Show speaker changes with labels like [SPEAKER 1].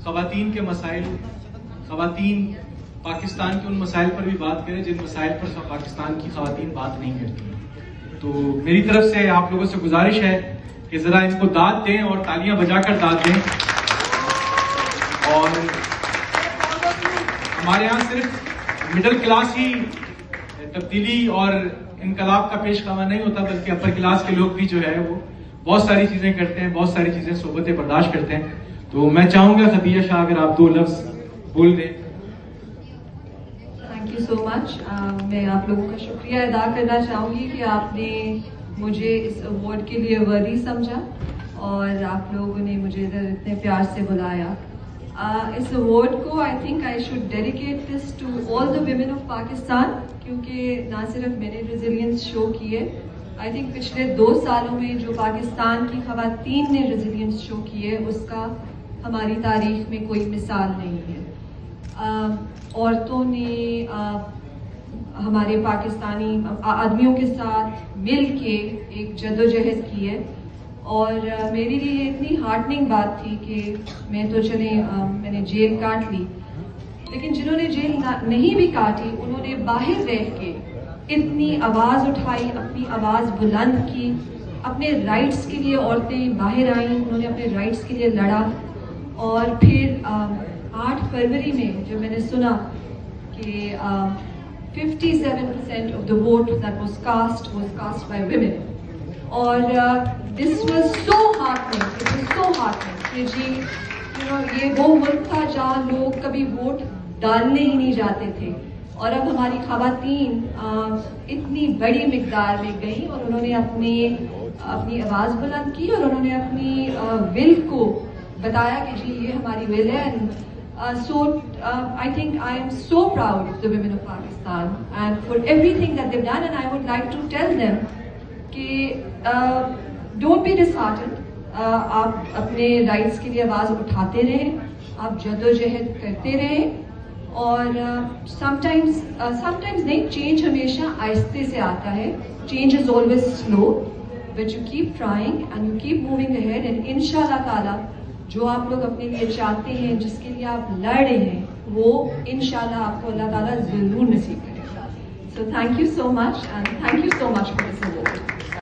[SPEAKER 1] خواتین کے مسائل، خواتین پاکستان کے ان مسائل پر بھی بات کریں جن مسائل پر پاکستان کی خواتین بات نہیں کرتی. تو میری طرف سے آپ لوگوں سے گزارش ہے کہ ذرا ان کو داد دیں اور تالیاں بجا کر داد دیں. اور ہمارے یہاں صرف مڈل کلاس ہی تبدیلی اور انقلاب کا پیش خواہ نہیں ہوتا، بلکہ اپر کلاس کے لوگ بھی جو ہے وہ بہت ساری چیزیں کرتے ہیں، بہت ساری چیزیں صحبتیں برداشت کرتے ہیں. تو میں چاہوں گا خدیجہ شاہ اگر آپ 2 لفظ بول دیں.
[SPEAKER 2] تھینک یو سو مچ. میں آپ لوگوں کا شکریہ ادا کرنا چاہوں گی کہ آپ نے مجھے اس ایوارڈ کے لیے ورتھی سمجھا اور آپ لوگوں نے مجھے ادھر اتنے پیار سے بلایا. اس ایوارڈ کو I think I should dedicate this to all the women of Pakistan, کیونکہ نہ صرف میں نے ریزیلینس شو کی ہے، آئی تھنک پچھلے 2 سالوں میں جو پاکستان کی خواتین نے ریزیلینس شو کی ہے اس کا ہماری تاریخ میں کوئی مثال نہیں ہے. عورتوں نے ہمارے پاکستانی آدمیوں کے ساتھ مل کے ایک جدوجہد کی ہے، اور میرے لیے یہ اتنی ہارٹننگ بات تھی کہ میں تو میں نے جیل کاٹ لی، لیکن جنہوں نے جیل نہیں بھی کاٹی انہوں نے باہر رہ کے اتنی آواز اٹھائی، اپنی آواز بلند کی، اپنے رائٹس کے لیے عورتیں باہر آئیں، انہوں نے اپنے رائٹس کے لیے لڑا. اور پھر 8 فروری میں جب میں نے سنا کہ 57% of the vote that was cast by women, اور this was so heartening, it was so heartening کہ جی یہ وہ ملک تھا جہاں لوگ کبھی ووٹ ڈالنے ہی نہیں جاتے تھے، اور اب ہماری خواتین اتنی بڑی مقدار میں گئیں اور انہوں نے اپنی آواز بلند کی اور انہوں نے اپنی ول کو بتایا کہ جی یہ ہماری ول ہے. So I think I am so proud of the women of Pakistan and for everything that they've done, and I would like to tell them کہ don't be disheartened. آپ اپنے رائٹس کے لیے آواز اٹھاتے رہیں، آپ جدوجہد کرتے رہیں، اور sometimes نہیں، چینج ہمیشہ آہستہ سے آتا ہے. Change is always slow, but you keep trying and you keep moving ahead, and انشاءاللہ تعالی جو آپ لوگ اپنے لیے چاہتے ہیں، جس کے لیے آپ لڑ رہے ہیں، وہ انشاءاللہ آپ کو اللہ تعالیٰ ضرور نصیب کرے گا. So thank you so much and thank you so much for this award.